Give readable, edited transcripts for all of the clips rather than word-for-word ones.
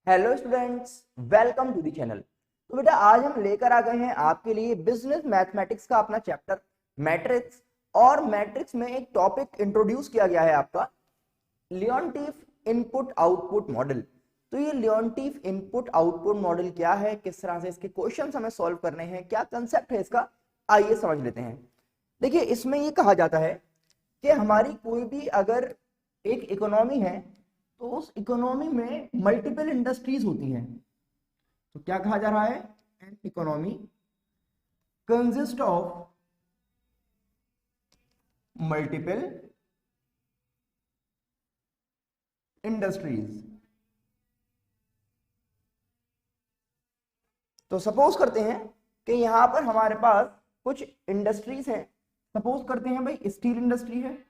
Hello students, welcome to the channel. तो बेटा आज हम लेकर आ गए हैं आपके लिए बिजनेस मैथमेटिक्स का अपना चैप्टर मैट्रिक्स। और मैट्रिक्स में एक टॉपिक इंट्रोड्यूस किया गया है आपका लियोनटिफ इनपुट आउटपुट मॉडल। तो ये लियोनटिफ इनपुट आउटपुट मॉडल क्या है, किस तरह से इसके क्वेश्चंस हमें सॉल्व करने हैं, क्या कंसेप्ट है इसका, आइए समझ लेते हैं। देखिए, इसमें ये कहा जाता है कि हमारी कोई भी अगर एक इकोनॉमी है तो उस इकोनॉमी में मल्टीपल इंडस्ट्रीज होती हैं। तो क्या कहा जा रहा है, an economy consist of multiple industries. तो सपोज करते हैं कि यहां पर हमारे पास कुछ इंडस्ट्रीज हैं। सपोज करते हैं भाई स्टील इंडस्ट्री है।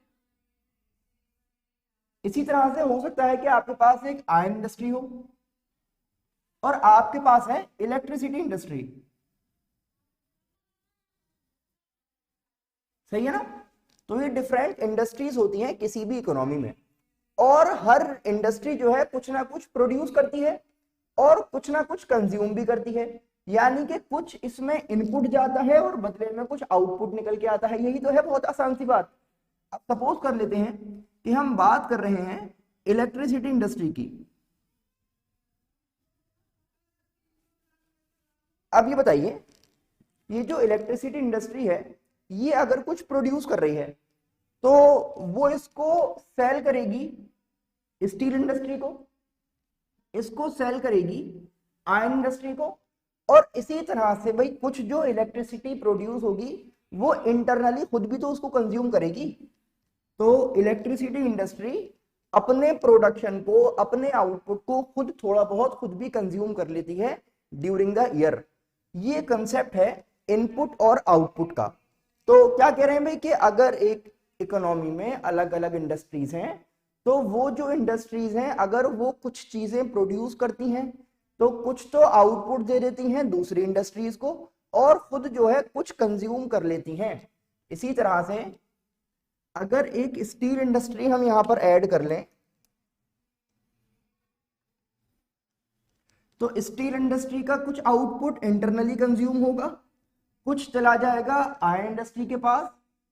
इसी तरह से हो सकता है कि आपके पास एक आयरन इंडस्ट्री हो और आपके पास है इलेक्ट्रिसिटी इंडस्ट्री। सही है ना। तो ये डिफरेंट इंडस्ट्रीज होती हैं किसी भी इकोनॉमी में, और हर इंडस्ट्री जो है कुछ ना कुछ प्रोड्यूस करती है और कुछ ना कुछ कंज्यूम भी करती है। यानी कि कुछ इसमें इनपुट जाता है और बदले में कुछ आउटपुट निकल के आता है। यही तो है, बहुत आसान सी बात। अब सपोज कर लेते हैं कि हम बात कर रहे हैं इलेक्ट्रिसिटी इंडस्ट्री की। अब ये बताइए, ये जो इलेक्ट्रिसिटी इंडस्ट्री है ये अगर कुछ प्रोड्यूस कर रही है तो वो इसको सेल करेगी स्टील इंडस्ट्री को, इसको सेल करेगी आयरन इंडस्ट्री को, और इसी तरह से भाई कुछ जो इलेक्ट्रिसिटी प्रोड्यूस होगी वो इंटरनली खुद भी तो उसको कंज्यूम करेगी। तो इलेक्ट्रिसिटी इंडस्ट्री अपने प्रोडक्शन को, अपने आउटपुट को खुद थोड़ा बहुत खुद भी कंज्यूम कर लेती है ड्यूरिंग द ईयर। ये कंसेप्ट है इनपुट और आउटपुट का। तो क्या कह रहे हैं भाई कि अगर एक इकोनॉमी में अलग अलग इंडस्ट्रीज हैं तो वो जो इंडस्ट्रीज हैं अगर वो कुछ चीजें प्रोड्यूस करती हैं तो कुछ तो आउटपुट दे देती हैं दूसरी इंडस्ट्रीज को, और खुद जो है कुछ कंज्यूम कर लेती हैं। इसी तरह से अगर एक स्टील इंडस्ट्री हम यहां पर ऐड कर लें तो स्टील इंडस्ट्री का कुछ आउटपुट इंटरनली कंज्यूम होगा, कुछ चला जाएगा आयरन इंडस्ट्री के पास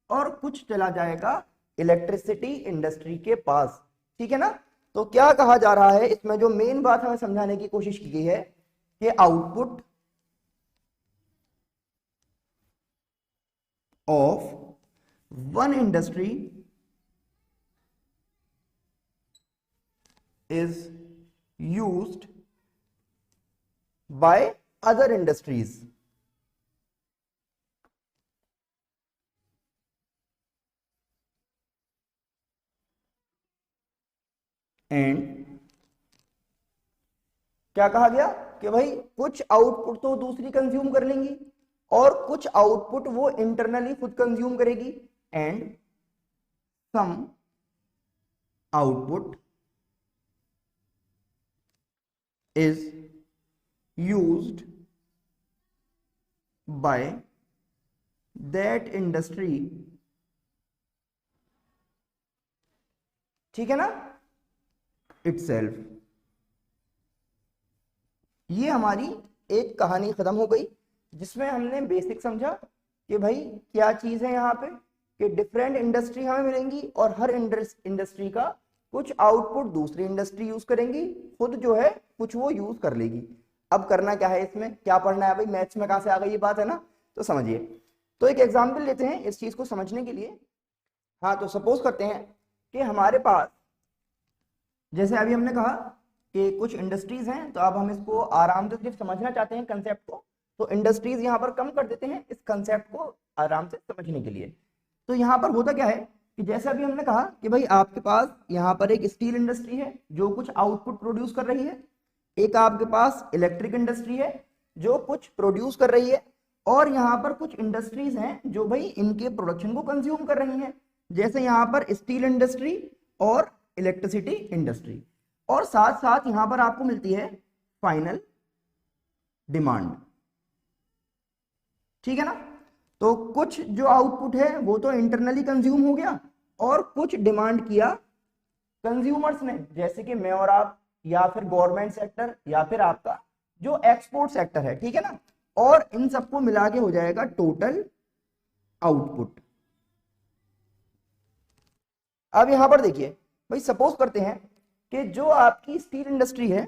और कुछ चला जाएगा इलेक्ट्रिसिटी इंडस्ट्री के पास। ठीक है ना। तो क्या कहा जा रहा है इसमें, जो मेन बात हमें समझाने की कोशिश की गई है कि output of one industry is used by other industries. And क्या कहा गया कि भाई कुछ आउटपुट तो दूसरी कंज्यूम कर लेंगी और कुछ आउटपुट वो इंटरनली खुद कंज्यूम करेगी। And some output is used by that industry. ठीक है ना, इटसेल्फ। ये हमारी एक कहानी खत्म हो गई जिसमें हमने बेसिक समझा कि भाई क्या चीज है यहाँ पे, कि डिफरेंट इंडस्ट्री हमें मिलेंगी और हर इंडस्ट्री का कुछ आउटपुट दूसरी इंडस्ट्री यूज करेंगी, खुद जो है कुछ वो यूज कर लेगी। अब करना क्या है, इसमें क्या पढ़ना है भाई, मैथ्स में कहां से आ गई ये बात है ना। तो समझिए, तो एक एग्जाम्पल लेते हैं इस चीज को समझने के लिए। हाँ, तो सपोज करते हैं कि हमारे पास, जैसे अभी हमने कहा कि कुछ इंडस्ट्रीज हैं, तो अब हम इसको आराम से सिर्फ समझना चाहते हैं कंसेप्ट को, तो इंडस्ट्रीज यहाँ पर कम कर देते हैं इस कंसेप्ट को आराम से समझने के लिए। तो यहाँ पर होता क्या है कि जैसे अभी हमने कहा कि भाई आपके पास यहाँ पर एक स्टील इंडस्ट्री है जो कुछ आउटपुट प्रोड्यूस कर रही है, एक आपके पास इलेक्ट्रिक इंडस्ट्री है जो कुछ प्रोड्यूस कर रही है, और यहाँ पर कुछ इंडस्ट्रीज हैं जो भाई इनके प्रोडक्शन को कंज्यूम कर रही हैं, जैसे यहाँ पर स्टील इंडस्ट्री और इलेक्ट्रिसिटी इंडस्ट्री। और साथ साथ यहां पर आपको मिलती है फाइनल डिमांड। ठीक है ना। तो कुछ जो आउटपुट है वो तो इंटरनली कंज्यूम हो गया और कुछ डिमांड किया कंज्यूमर्स ने, जैसे कि मैं और आप या फिर गवर्नमेंट सेक्टर या फिर आपका जो एक्सपोर्ट सेक्टर है, ठीक है ना, और इन सबको मिला के हो जाएगा टोटल आउटपुट। अब यहां पर देखिए भाई, सपोज करते हैं कि जो आपकी स्टील इंडस्ट्री है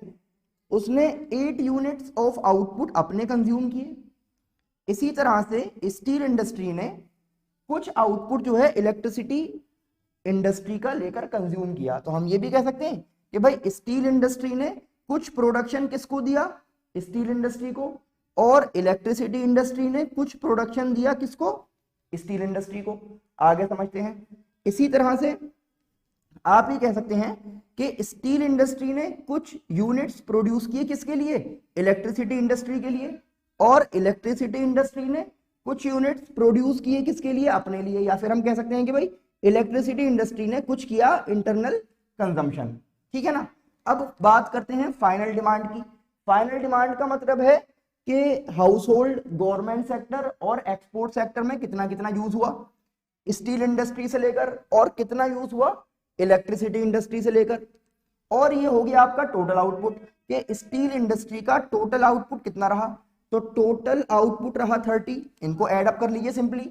उसने 8 यूनिट्स ऑफ आउटपुट अपने कंज्यूम किए। इसी तरह से स्टील इंडस्ट्री ने कुछ आउटपुट जो है इलेक्ट्रिसिटी इंडस्ट्री का लेकर कंज्यूम किया। तो हम ये भी कह सकते हैं कि भाई स्टील इंडस्ट्री ने कुछ प्रोडक्शन किसको दिया, स्टील इंडस्ट्री को, और इलेक्ट्रिसिटी इंडस्ट्री ने कुछ प्रोडक्शन दिया किसको, स्टील इंडस्ट्री को। आगे समझते हैं। इसी तरह से आप ये कह सकते हैं कि स्टील इंडस्ट्री ने कुछ यूनिट्स प्रोड्यूस किए किसके लिए, इलेक्ट्रिसिटी इंडस्ट्री के लिए, और इलेक्ट्रिसिटी इंडस्ट्री ने कुछ यूनिट्स प्रोड्यूस किए किसके लिए, अपने लिए। या फिर हम कह सकते हैं कि भाई इलेक्ट्रिसिटी इंडस्ट्री ने कुछ किया इंटरनल कंजम्पशन, ठीक है ना। अब बात करते हैं फाइनल डिमांड की। फाइनल डिमांड का मतलब है कि हाउस होल्ड, गवर्नमेंट सेक्टर और एक्सपोर्ट सेक्टर में कितना कितना यूज हुआ स्टील इंडस्ट्री से लेकर, और कितना यूज हुआ इलेक्ट्रिसिटी इंडस्ट्री से लेकर। और ये हो गया आपका टोटल आउटपुट, कि स्टील इंडस्ट्री का टोटल आउटपुट कितना रहा। तो टोटल आउटपुट रहा 30, इनको ऐड अप कर लीजिए सिंपली।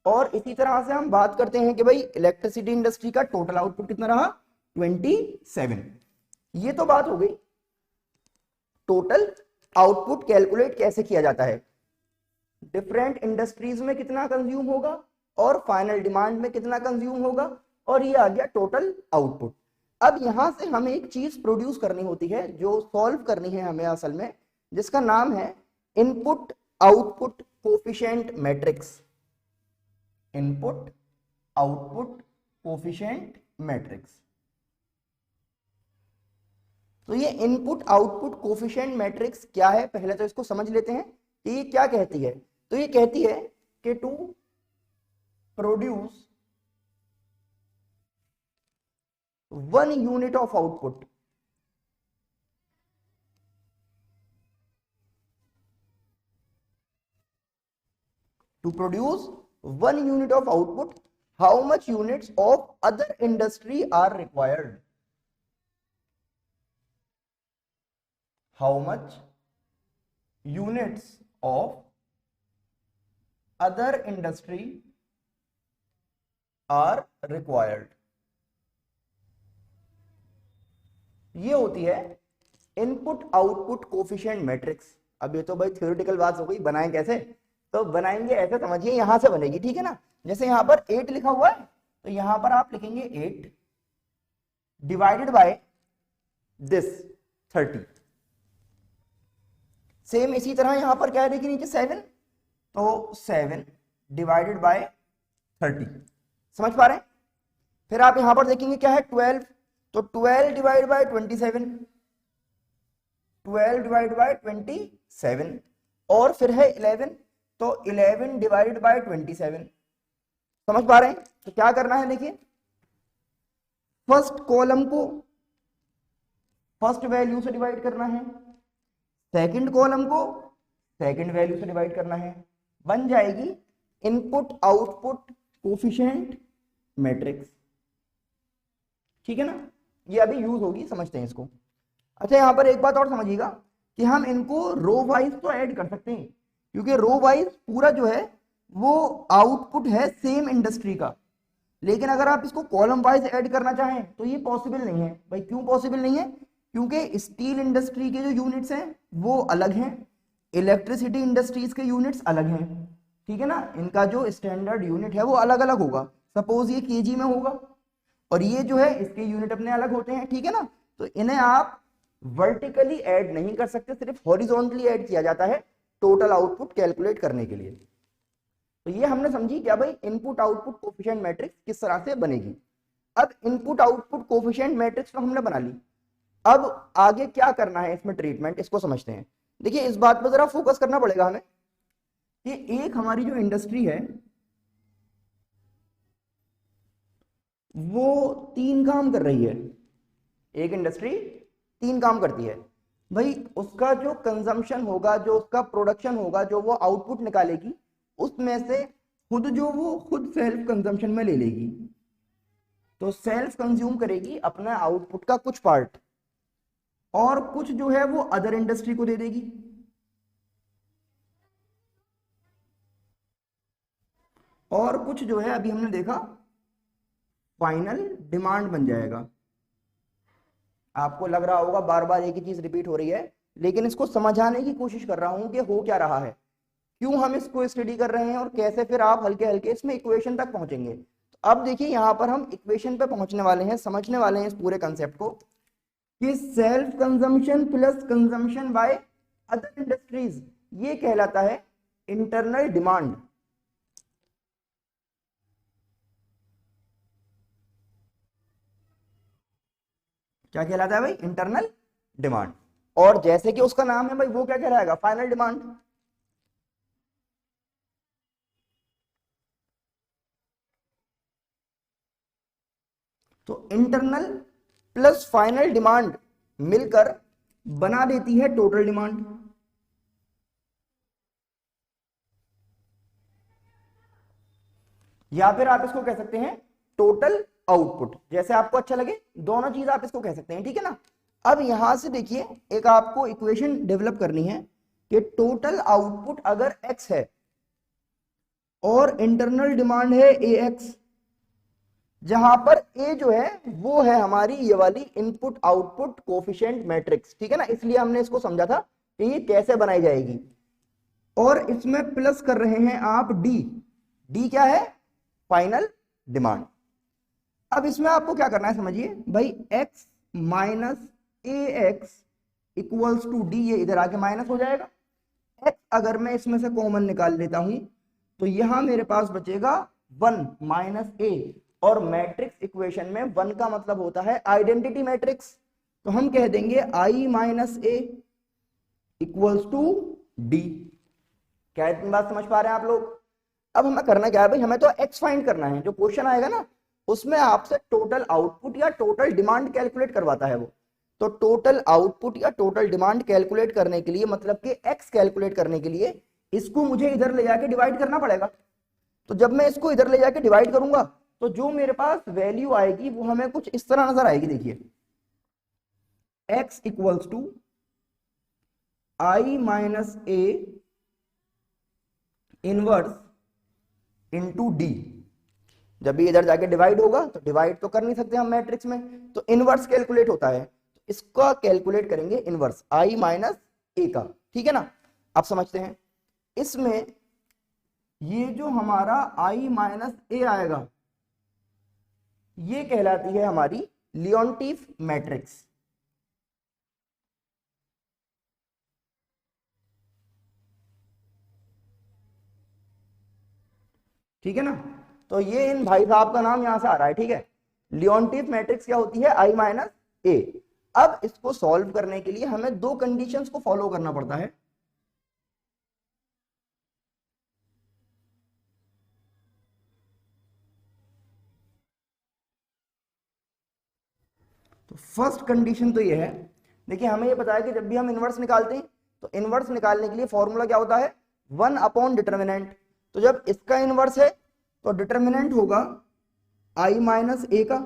और इसी तरह से हम बात करते हैं कि भाई इलेक्ट्रिसिटी इंडस्ट्री का टोटल आउटपुट कितना रहा, 27। ये तो बात हो गई टोटल आउटपुट कैलकुलेट कैसे किया जाता है, डिफरेंट इंडस्ट्रीज में कितना कंज्यूम होगा और फाइनल डिमांड में कितना कंज्यूम होगा, और ये आ गया टोटल आउटपुट। अब यहां से हमें एक चीज प्रोड्यूस करनी होती है जो सॉल्व करनी है हमें असल में, जिसका नाम है input output coefficient matrix. Input output coefficient matrix. तो ये इनपुट आउटपुट कोफिशिएंट मैट्रिक्स क्या है, पहले तो इसको समझ लेते हैं कि ये क्या कहती है। तो ये कहती है कि to produce 1 unit of output, to produce 1 unit of output, how much units of other industry are required? How much units of other industry are required? ये होती है इनपुट आउटपुट कोफिशिएंट मैट्रिक्स। अब ये तो भाई थ्योरेटिकल बात हो गई, बनाएं कैसे, तो बनाएंगे ऐसे, समझिए यहां से बनेगी, ठीक है ना। जैसे यहां पर 8 लिखा हुआ है तो यहां पर आप लिखेंगे 8 डिवाइडेड बाय दिस 30। सेम इसी तरह यहां पर क्या है, देखिए नीचे 7, तो 7 डिवाइडेड बाय 30, समझ पा रहे हैं। फिर आप यहां पर देखेंगे क्या है 12, तो 12 डिवाइड बाय 27, 12 डिवाइड बाय 27, और फिर है 11, तो 11 डिवाइडेड बाय 27, समझ पा रहे हैं। तो क्या करना है, देखिए फर्स्ट कॉलम को फर्स्ट वैल्यू से डिवाइड करना है, सेकंड कॉलम को सेकंड वैल्यू से डिवाइड करना है, बन जाएगी इनपुट आउटपुट कोफिशिएंट मैट्रिक्स, ठीक है ना। ये अभी यूज होगी, समझते हैं इसको। अच्छा यहां पर एक बात और समझिएगा कि हम इनको रो वाइज तो ऐड कर सकते हैं, क्योंकि रो वाइज पूरा जो है वो आउटपुट है सेम इंडस्ट्री का, लेकिन अगर आप इसको कॉलम वाइज ऐड करना चाहें तो ये पॉसिबल नहीं है। भाई क्यों पॉसिबल नहीं है, क्योंकि स्टील इंडस्ट्री के जो यूनिट्स हैं वो अलग हैं, इलेक्ट्रिसिटी इंडस्ट्रीज के यूनिट्स अलग हैं, ठीक है ना। इनका जो स्टैंडर्ड यूनिट है वो अलग अलग होगा। सपोज ये केजी में होगा और ये जो है इसके यूनिट अपने अलग होते हैं, ठीक है ना। तो इन्हें आप वर्टिकली ऐड नहीं कर सकते, सिर्फ हॉरिजॉन्टली ऐड किया जाता है टोटल आउटपुट कैलकुलेट करने के लिए। तो ये हमने समझी क्या भाई इनपुट आउटपुट कोफिशिएंट मैट्रिक्स किस तरह से बनेगी। अब इनपुट आउटपुट कोफिशिएंट मैट्रिक्स तो हमने बना ली, अब आगे क्या करना है इसमें ट्रीटमेंट, इसको समझते हैं। देखिए इस बात पर जरा फोकस करना पड़ेगा हमें कि एक हमारी जो इंडस्ट्री है वो 3 काम कर रही है। एक इंडस्ट्री 3 काम करती है भाई, उसका जो कंजम्पशन होगा, जो उसका प्रोडक्शन होगा, जो वो आउटपुट निकालेगी, उसमें से खुद सेल्फ कंजम्पशन में ले लेगी। तो सेल्फ कंज्यूम करेगी अपना आउटपुट का कुछ पार्ट, और कुछ जो है वो अदर इंडस्ट्री को दे देगी, और कुछ जो है अभी हमने देखा फाइनल डिमांड बन जाएगा। आपको लग रहा होगा बार बार एक ही चीज रिपीट हो रही है, लेकिन इसको समझाने की कोशिश कर रहा हूं कि हो क्या रहा है, क्यों हम इसको स्टडी कर रहे हैं, और कैसे फिर आप हल्के हल्के इसमें इक्वेशन तक पहुंचेंगे। तो अब देखिए यहां पर हम इक्वेशन पे पहुंचने वाले हैं, समझने वाले हैं इस पूरे कंसेप्ट को कि self consumption plus consumption by other industries, ये कहलाता है इंटरनल डिमांड। क्या कहलाता है भाई? Internal demand. और जैसे कि उसका नाम है भाई, वो क्या कहलाएगा? Final demand. तो इंटरनल प्लस फाइनल डिमांड मिलकर बना देती है टोटल डिमांड। या फिर आप इसको कह सकते हैं टोटल आउटपुट, जैसे आपको अच्छा लगे, दोनों चीज आप इसको कह सकते हैं, ठीक है ना। अब यहां से देखिए एक आपको इक्वेशन डेवलप करनी है कि टोटल आउटपुट अगर x है और इंटरनल डिमांड है ax, जहां पर a जो है वो है हमारी ये वाली इनपुट आउटपुट कोफिशिएंट मैट्रिक्स, ठीक है ना। इसलिए हमने इसको समझा था कि ये कैसे बनाई जाएगी। और इसमें प्लस कर रहे हैं आप d क्या है? Final demand. अब इसमें आपको क्या करना है समझिए भाई, x minus ax equals to d, ये इधर आके माइनस हो जाएगा। x अगर मैं इसमें से कॉमन निकाल लेता हूं तो यहां मेरे पास बचेगा 1 माइनस a, और मैट्रिक्स इक्वेशन में 1 का मतलब होता है आइडेंटिटी मैट्रिक्स, तो हम कह देंगे i minus a equals to d। क्या इतनी बात समझ पा रहे हैं आप लोग? अब हमें करना क्या है भाई, हमें तो x फाइंड करना है। जो क्वेश्चन आएगा ना उसमें आपसे टोटल आउटपुट या टोटल डिमांड कैलकुलेट करवाता है वो। तो टोटल आउटपुट या टोटल डिमांड कैलकुलेट करने के लिए, मतलब कि x कैलकुलेट करने के लिए, इसको मुझे इधर ले जाके डिवाइड करना पड़ेगा। तो जब मैं इसको इधर ले जाके डिवाइड करूंगा तो जो मेरे पास वैल्यू आएगी वो हमें कुछ इस तरह नजर आएगी। देखिए x equals to i minus a inverse into D. जब भी इधर जाके डिवाइड होगा तो डिवाइड तो कर नहीं सकते हम मैट्रिक्स में, तो इनवर्स कैलकुलेट होता है, तो इसका कैलकुलेट करेंगे इनवर्स i माइनस ए का, ठीक है ना। आप समझते हैं इसमें ये जो हमारा i माइनस ए आएगा ये कहलाती है हमारी लियोनटीफ मैट्रिक्स, ठीक है ना। तो ये इन भाई साहब का नाम यहां से आ रहा है, ठीक है। लियोनटीफ मैट्रिक्स क्या होती है? i माइनस ए। अब इसको सॉल्व करने के लिए हमें दो कंडीशंस को फॉलो करना पड़ता है। तो फर्स्ट कंडीशन तो ये है, देखिए हमें ये पता है कि जब भी हम इनवर्स निकालते हैं तो इनवर्स निकालने के लिए फॉर्मूला क्या होता है? 1 अपॉन डिटर्मिनेंट। तो जब इसका इनवर्स है तो डिटर्मिनेंट होगा i माइनस ए का,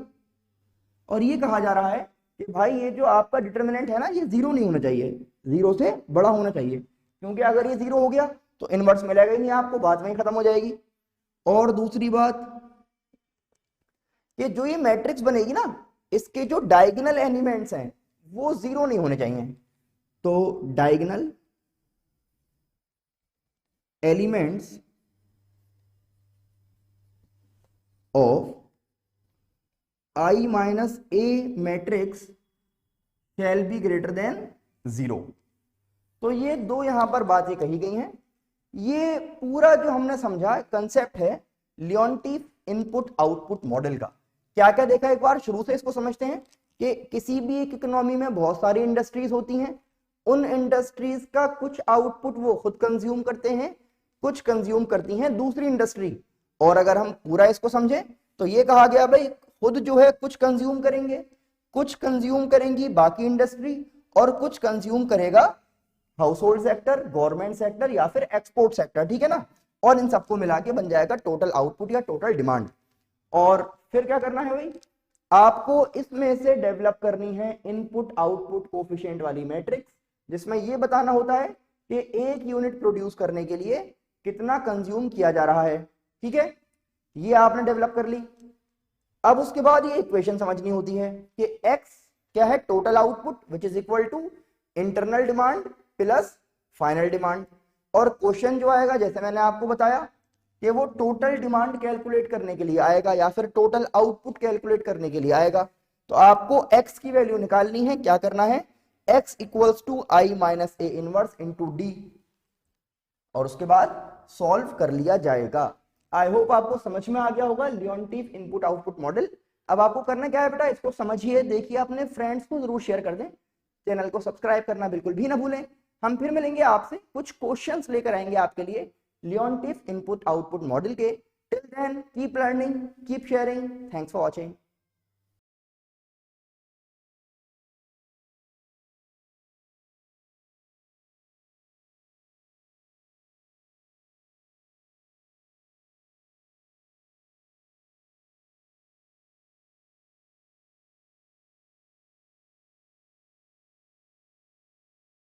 और ये कहा जा रहा है कि भाई ये जो आपका डिटर्मिनेंट है ना ये जीरो नहीं होना चाहिए, जीरो से बड़ा होना चाहिए, क्योंकि अगर ये जीरो हो गया तो इनवर्स मिलेगा ही नहीं आपको, बात वहीं खत्म हो जाएगी। और दूसरी बात कि जो ये मैट्रिक्स बनेगी ना इसके जो डायगोनल एलिमेंट्स हैं वो जीरो नहीं होने चाहिए। तो diagonal elements of i minus A matrix shall be greater than 0। तो ये दो यहां पर बातें कही गई हैं। ये पूरा जो हमने समझा कंसेप्ट है लियोनटीफ इनपुट आउटपुट मॉडल का। क्या क्या देखा एक बार शुरू से इसको समझते हैं कि किसी भी एक इकोनॉमी में बहुत सारी इंडस्ट्रीज होती हैं, उन इंडस्ट्रीज का कुछ आउटपुट वो खुद कंज्यूम करते हैं, कुछ कंज्यूम करती हैं दूसरी इंडस्ट्री। और अगर हम पूरा इसको समझें तो ये कहा गया भाई खुद जो है कुछ कंज्यूम करेंगे, कुछ कंज्यूम करेंगी बाकी इंडस्ट्री, और कुछ कंज्यूम करेगा house hold sector, government sector या फिर एक्सपोर्ट सेक्टर, ठीक है ना। और इन सबको मिला के बन जाएगा टोटल आउटपुट या टोटल डिमांड। और फिर क्या करना है भाई, आपको इसमें से डेवलप करनी है इनपुट आउटपुट कोफिशिएंट वाली मैट्रिक्स, जिसमें ये बताना होता है कि एक यूनिट प्रोड्यूस करने के लिए कितना कंज्यूम किया जा रहा है। ठीक है, ये आपने डेवलप कर ली। अब उसके बाद ये इक्वेशन समझनी होती है कि x क्या है, total output which is equal to internal demand plus final demand. और क्वेश्चन जो आएगा, जैसे मैंने आपको बताया कि वो टोटल डिमांड कैलकुलेट करने के लिए आएगा या फिर टोटल आउटपुट कैलकुलेट करने के लिए आएगा। तो आपको x की वैल्यू निकालनी है। क्या करना है, x equals to I minus A inverse into D, और उसके बाद सॉल्व कर लिया जाएगा। आई होप आपको समझ में आ गया होगा लियोनटिफ इनपुट आउटपुट मॉडल। अब आपको करना क्या है बेटा, इसको समझिए, देखिए, अपने फ्रेंड्स को जरूर शेयर कर दें, चैनल को सब्सक्राइब करना बिल्कुल भी ना भूलें। हम फिर मिलेंगे आपसे, कुछ क्वेश्चंस लेकर आएंगे आपके लिए लियोनटिफ इनपुट आउटपुट मॉडल के। Till then keep learning, keep sharing, thanks for watching.